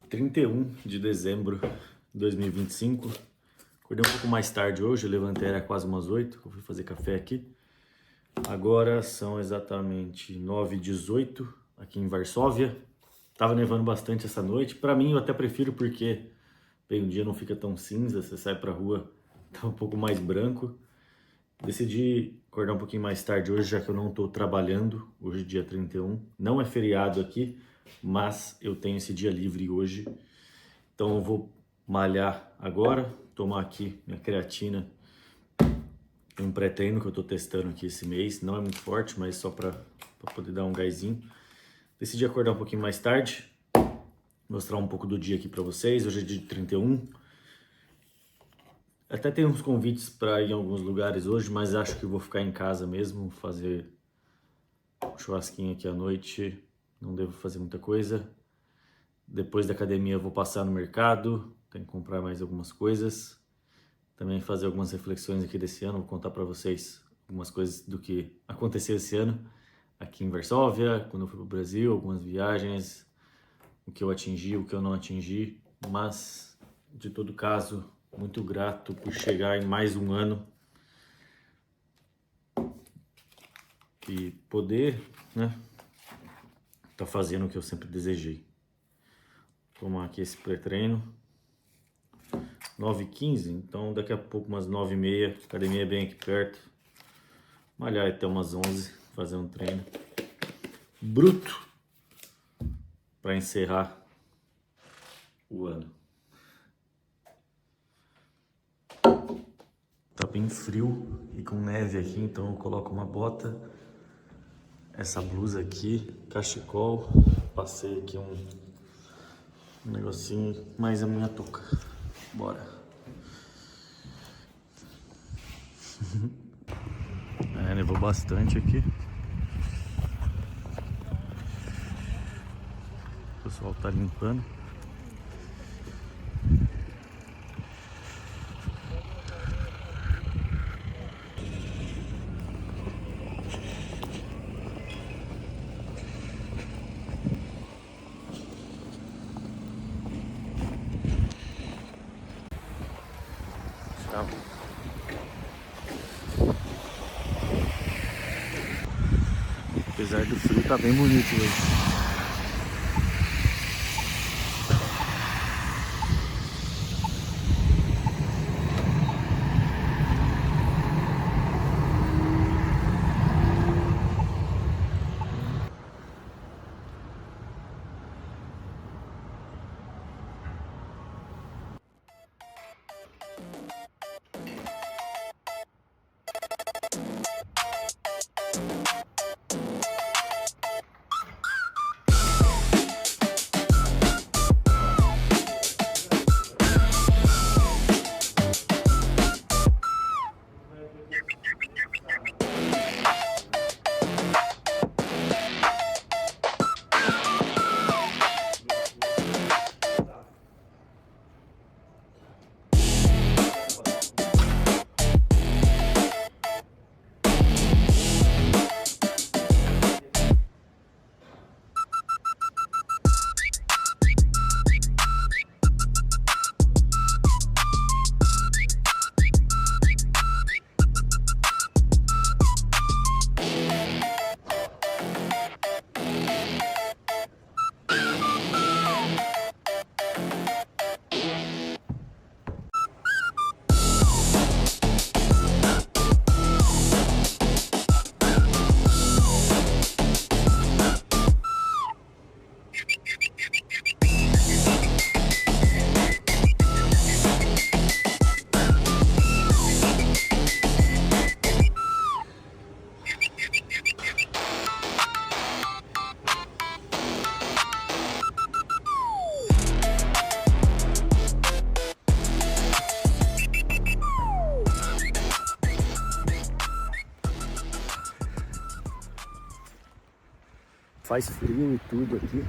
31 de dezembro de 2025. Acordei um pouco mais tarde hoje, eu levantei, era quase umas 8, eu fui fazer café aqui. Agora são exatamente 9h18 aqui em Varsóvia. Tava nevando bastante essa noite. Para mim eu até prefiro porque bem, o dia não fica tão cinza, você sai pra rua, tá um pouco mais branco. Decidi acordar um pouquinho mais tarde hoje, já que eu não tô trabalhando, hoje dia 31. Não é feriado aqui, mas eu tenho esse dia livre hoje. Então eu vou malhar agora, tomar aqui minha creatina, um pré-treino que eu tô testando aqui esse mês. Não é muito forte, mas só pra poder dar um gásinho. Decidi acordar um pouquinho mais tarde, mostrar um pouco do dia aqui pra vocês. Hoje é dia 31. Até tem uns convites para ir em alguns lugares hoje, mas acho que vou ficar em casa mesmo, fazer um churrasquinho aqui à noite. Não devo fazer muita coisa. Depois da academia eu vou passar no mercado, tenho que comprar mais algumas coisas. Também fazer algumas reflexões aqui desse ano, vou contar para vocês algumas coisas do que aconteceu esse ano aqui em Varsóvia, quando eu fui para o Brasil, algumas viagens, o que eu atingi, o que eu não atingi, mas de todo caso, muito grato por chegar em mais um ano e poder, tá fazendo o que eu sempre desejei. Tomar aqui esse pré-treino, 9h15, então daqui a pouco umas 9h30, a academia é bem aqui perto, malhar até umas 11, fazer um treino bruto para encerrar o ano. Tá bem frio e com neve aqui, então eu coloco uma bota, essa blusa aqui, cachecol, passei aqui um negocinho, mais a minha touca. Bora. Nevou bastante aqui. O pessoal tá limpando. Apesar do frio, tá bem bonito hoje. Faz frio e tudo aqui,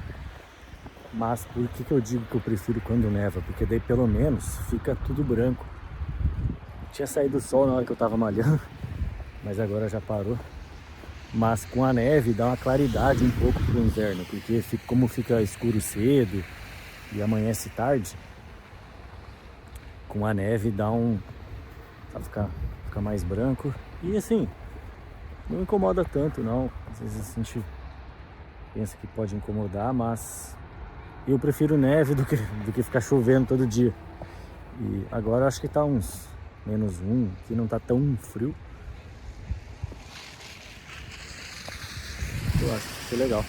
mas por que eu digo que eu prefiro quando neva? Porque daí pelo menos fica tudo branco. Tinha saído o sol na hora que eu tava malhando, mas agora já parou. Mas com a neve dá uma claridade um pouco pro inverno, porque como fica escuro cedo, e amanhece tarde, com a neve dá sabe, fica mais branco. E assim, não incomoda tanto não. Às vezes a gente pensa que pode incomodar, mas eu prefiro neve do que ficar chovendo todo dia. E agora acho que tá uns -1, que não tá tão frio. Eu acho que foi legal.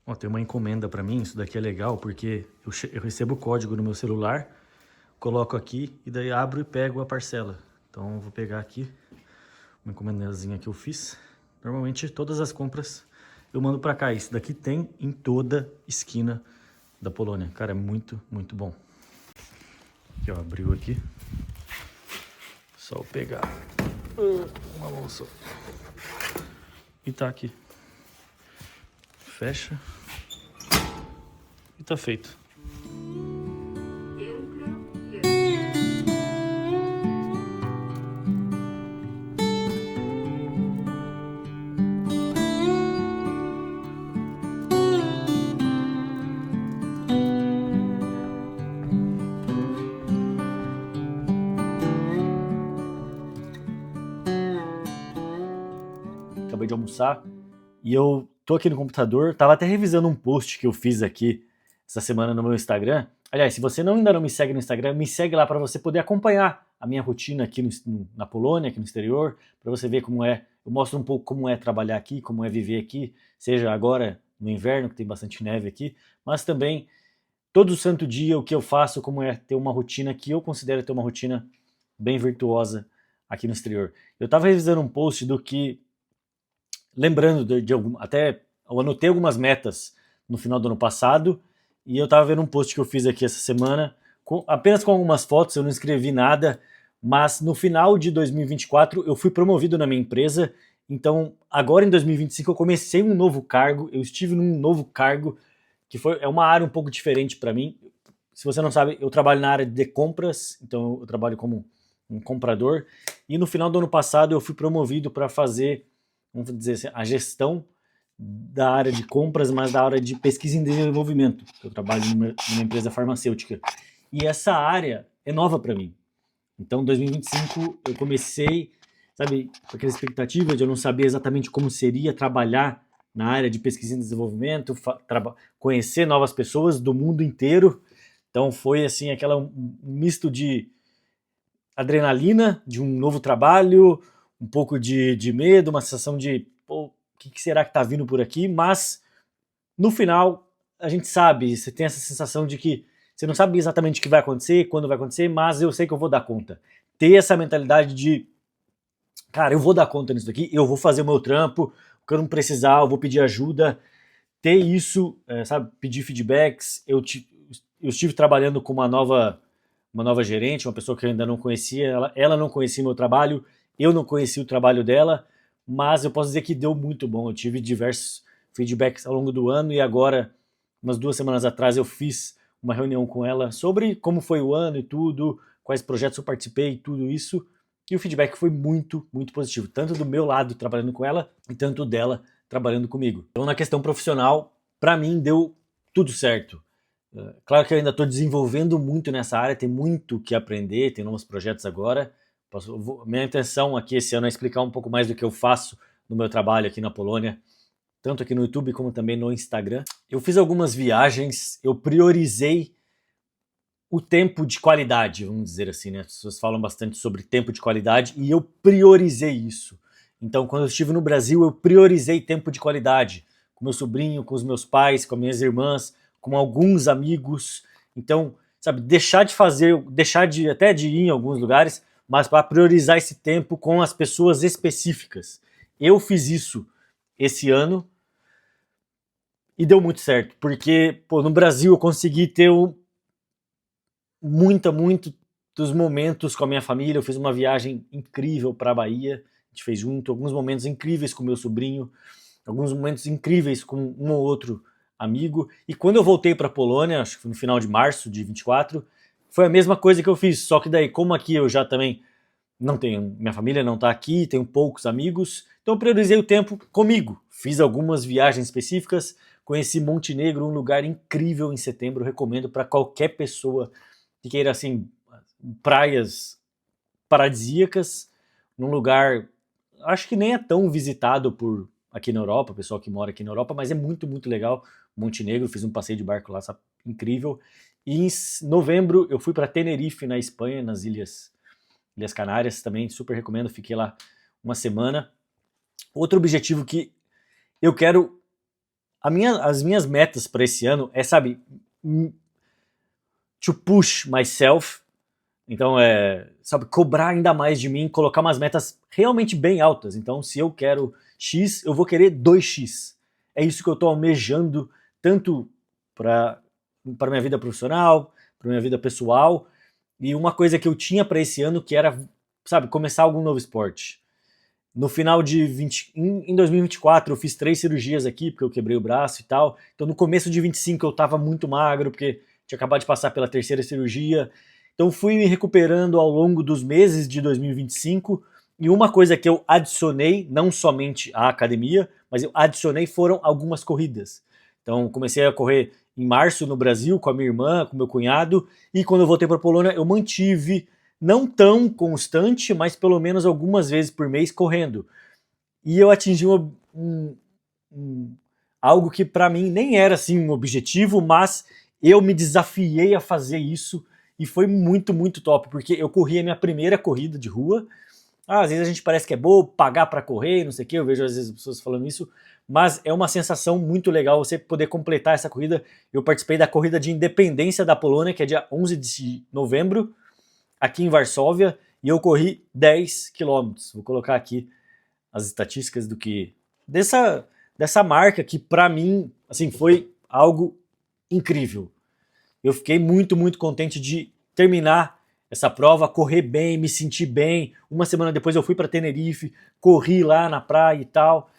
Ó, tem uma encomenda pra mim, isso daqui é legal porque eu recebo o código no meu celular, coloco aqui e daí abro e pego a parcela. Então eu vou pegar aqui uma encomendazinha que eu fiz. Normalmente todas as compras eu mando pra cá. Isso daqui tem em toda esquina da Polônia. Cara, é muito, muito bom. Aqui, ó, abriu aqui. Só eu pegar uma mão só. E tá aqui. Fecha. E tá feito. Acabei de almoçar e eu tô aqui no computador, tava até revisando um post que eu fiz aqui essa semana no meu Instagram. Aliás, se você ainda não me segue no Instagram, me segue lá para você poder acompanhar a minha rotina aqui na Polônia, aqui no exterior, para você ver como é. Eu mostro um pouco como é trabalhar aqui, como é viver aqui, seja agora no inverno, que tem bastante neve aqui, mas também todo santo dia o que eu faço, como é ter uma rotina que eu considero ter uma rotina bem virtuosa aqui no exterior. Eu tava revisando um post do que lembrando de algum, até eu anotei algumas metas no final do ano passado e eu tava vendo um post que eu fiz aqui essa semana, apenas com algumas fotos, eu não escrevi nada, mas no final de 2024 eu fui promovido na minha empresa, então agora em 2025 eu comecei um novo cargo, eu estive num novo cargo, que é uma área um pouco diferente para mim. Se você não sabe, eu trabalho na área de compras, então eu trabalho como um comprador, e no final do ano passado eu fui promovido para fazer, vamos dizer assim, a gestão da área de compras, mas da área de pesquisa e desenvolvimento. Eu trabalho numa empresa farmacêutica. E essa área é nova para mim. Então, em 2025, eu comecei, sabe, com aquela expectativa de eu não saber exatamente como seria trabalhar na área de pesquisa e desenvolvimento, conhecer novas pessoas do mundo inteiro. Então, foi assim, um misto de adrenalina, de um novo trabalho, um pouco de medo, uma sensação de, pô, o que será que tá vindo por aqui? Mas, no final, a gente sabe, você tem essa sensação de que você não sabe exatamente o que vai acontecer, quando vai acontecer, mas eu sei que eu vou dar conta. Ter essa mentalidade de, cara, eu vou dar conta nisso daqui, eu vou fazer o meu trampo, o que eu não precisar, eu vou pedir ajuda. Ter isso, sabe, pedir feedbacks. Eu estive trabalhando com uma nova gerente, uma pessoa que eu ainda não conhecia, ela não conhecia meu trabalho, eu não conhecia o trabalho dela, mas eu posso dizer que deu muito bom. Eu tive diversos feedbacks ao longo do ano e agora, umas 2 semanas atrás, eu fiz uma reunião com ela sobre como foi o ano e tudo, quais projetos eu participei e tudo isso, e o feedback foi muito, muito positivo, tanto do meu lado trabalhando com ela e tanto dela trabalhando comigo. Então, na questão profissional, para mim deu tudo certo. Claro que eu ainda estou desenvolvendo muito nessa área, tem muito que aprender, tem novos projetos agora. Minha intenção aqui esse ano é explicar um pouco mais do que eu faço no meu trabalho aqui na Polônia, tanto aqui no YouTube como também no Instagram. Eu fiz algumas viagens, eu priorizei o tempo de qualidade, vamos dizer assim, né? As pessoas falam bastante sobre tempo de qualidade e eu priorizei isso. Então, quando eu estive no Brasil, eu priorizei tempo de qualidade com meu sobrinho, com os meus pais, com as minhas irmãs, com alguns amigos. Então, sabe, deixar até de ir em alguns lugares, mas para priorizar esse tempo com as pessoas específicas. Eu fiz isso esse ano e deu muito certo, porque pô, no Brasil eu consegui ter muitos momentos com a minha família. Eu fiz uma viagem incrível para a Bahia, a gente fez junto, alguns momentos incríveis com meu sobrinho, alguns momentos incríveis com um ou outro amigo. E quando eu voltei para a Polônia, acho que foi no final de março de 24, foi a mesma coisa que eu fiz, só que daí, como aqui eu já também não tenho, minha família não tá aqui, tenho poucos amigos, então eu priorizei o tempo comigo. Fiz algumas viagens específicas, conheci Montenegro, um lugar incrível em setembro, recomendo para qualquer pessoa que queira, assim, praias paradisíacas, num lugar, acho que nem é tão visitado por aqui na Europa, pessoal que mora aqui na Europa, mas é muito, muito legal. Montenegro, fiz um passeio de barco lá, sabe? Incrível. E em novembro eu fui para Tenerife, na Espanha, nas Ilhas Canárias, também super recomendo, fiquei lá uma semana. Outro objetivo que eu quero, as minhas metas para esse ano é, sabe, to push myself. Então, sabe, cobrar ainda mais de mim, colocar umas metas realmente bem altas. Então, se eu quero X, eu vou querer 2x. É isso que eu estou almejando, tanto para minha vida profissional, para minha vida pessoal. E uma coisa que eu tinha para esse ano que era, sabe, começar algum novo esporte. No final de em 2024 eu fiz 3 cirurgias aqui, porque eu quebrei o braço e tal. Então no começo de 25 eu estava muito magro, porque tinha acabado de passar pela terceira cirurgia. Então fui me recuperando ao longo dos meses de 2025. E uma coisa que eu adicionei, não somente a academia, mas eu adicionei foram algumas corridas. Então comecei a correr em março no Brasil com a minha irmã, com meu cunhado. E quando eu voltei para a Polônia eu mantive, não tão constante, mas pelo menos algumas vezes por mês correndo. E eu atingi algo que para mim nem era assim um objetivo, mas eu me desafiei a fazer isso e foi muito, muito top, porque eu corri a minha primeira corrida de rua. Às vezes a gente parece que é bobo pagar para correr, não sei o que, eu vejo às vezes pessoas falando isso, mas é uma sensação muito legal você poder completar essa corrida. Eu participei da corrida de independência da Polônia, que é dia 11 de novembro, aqui em Varsóvia, e eu corri 10 quilômetros. Vou colocar aqui as estatísticas do que dessa marca que para mim assim foi algo incrível. Eu fiquei muito, muito contente de terminar essa prova, correr bem, me sentir bem. Uma semana depois eu fui para Tenerife, corri lá na praia e tal.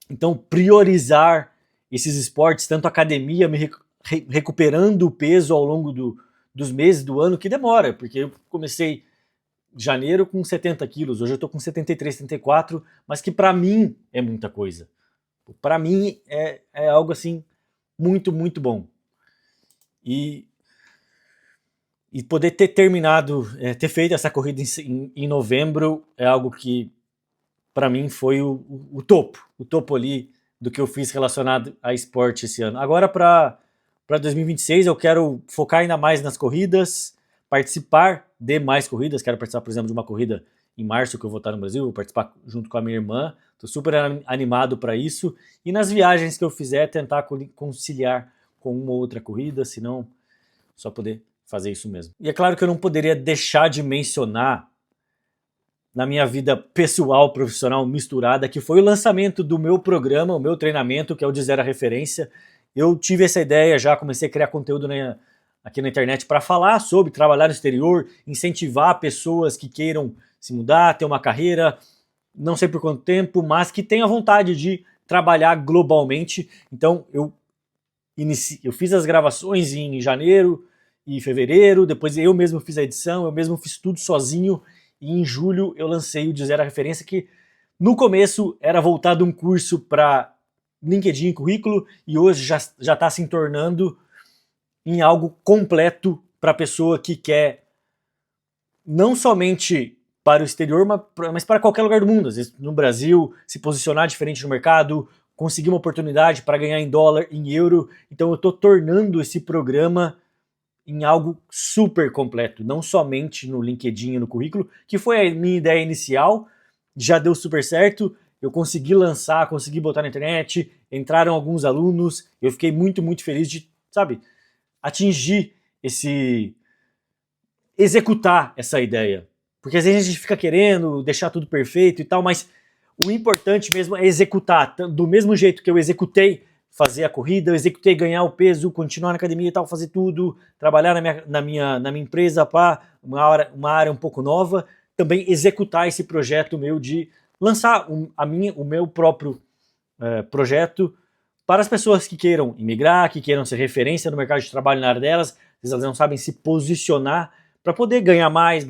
Então priorizar esses esportes, tanto academia, me recuperando o peso ao longo dos meses do ano, que demora, porque eu comecei janeiro com 70 quilos, hoje eu tô com 73, 74, mas que para mim é muita coisa. Para mim é algo assim muito, muito bom. E poder ter terminado, ter feito essa corrida em novembro é algo que para mim foi o topo ali do que eu fiz relacionado a esporte esse ano. Agora para 2026 eu quero focar ainda mais nas corridas, participar de mais corridas, quero participar, por exemplo, de uma corrida em março que eu vou estar no Brasil, vou participar junto com a minha irmã, estou super animado para isso, e nas viagens que eu fizer tentar conciliar com uma ou outra corrida, senão só poder fazer isso mesmo. E é claro que eu não poderia deixar de mencionar na minha vida pessoal, profissional misturada, que foi o lançamento do meu programa, o meu treinamento, que é o de Zero a Referência. Eu tive essa ideia, já comecei a criar conteúdo aqui na internet para falar sobre trabalhar no exterior, incentivar pessoas que queiram se mudar, ter uma carreira, não sei por quanto tempo, mas que tenham vontade de trabalhar globalmente. Então eu fiz as gravações em janeiro e fevereiro, depois eu mesmo fiz a edição, eu mesmo fiz tudo sozinho, e em julho eu lancei o de Zero a Referência, que no começo era voltado um curso para LinkedIn e currículo, e hoje já está se tornando em algo completo para a pessoa que quer não somente para o exterior, mas para qualquer lugar do mundo. Às vezes no Brasil, se posicionar diferente no mercado, conseguir uma oportunidade para ganhar em dólar, em euro. Então eu estou tornando esse programa em algo super completo, não somente no LinkedIn e no currículo, que foi a minha ideia inicial, já deu super certo, eu consegui lançar, consegui botar na internet, entraram alguns alunos, eu fiquei muito, muito feliz de, sabe, atingir executar essa ideia. Porque às vezes a gente fica querendo deixar tudo perfeito e tal, mas o importante mesmo é executar. Do mesmo jeito que eu executei fazer a corrida, eu executei ganhar o peso, continuar na academia e tal, fazer tudo, trabalhar na minha empresa para uma área um pouco nova, também executar esse projeto meu de lançar o meu próprio projeto Para as pessoas que queiram imigrar, que queiram ser referência no mercado de trabalho na área delas, elas não sabem se posicionar para poder ganhar mais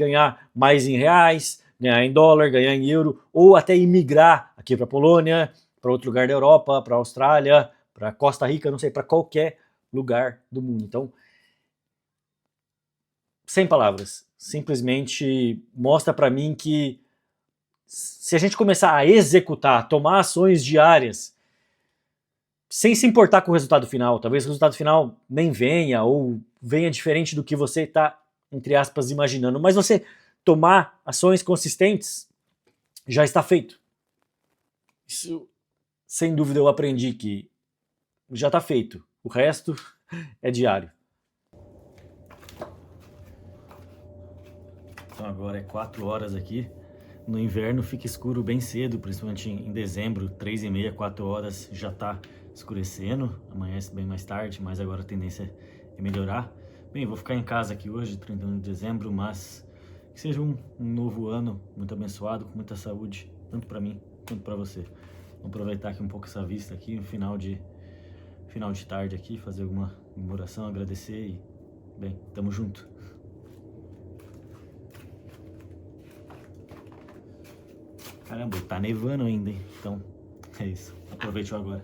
em reais, ganhar em dólar, ganhar em euro, ou até imigrar aqui para a Polônia, para outro lugar da Europa, para a Austrália, para Costa Rica, não sei, para qualquer lugar do mundo. Então, sem palavras, simplesmente mostra para mim que se a gente começar a executar, tomar ações diárias, sem se importar com o resultado final, talvez o resultado final nem venha ou venha diferente do que você está, entre aspas, imaginando, mas você tomar ações consistentes, já está feito. Isso, sem dúvida, eu aprendi que já está feito. O resto é diário. Então agora é 4 horas aqui. No inverno fica escuro bem cedo, principalmente em dezembro, 3h30, 4 horas já tá escurecendo. Amanhece bem mais tarde, mas agora a tendência é melhorar. Bem, vou ficar em casa aqui hoje, 31 de dezembro, mas que seja um novo ano muito abençoado, com muita saúde, tanto para mim quanto para você. Vamos aproveitar aqui um pouco essa vista aqui, no final de tarde aqui, fazer alguma oração, agradecer e, bem, tamo junto. Caramba, tá nevando ainda, hein? Então, é isso. Aproveite agora.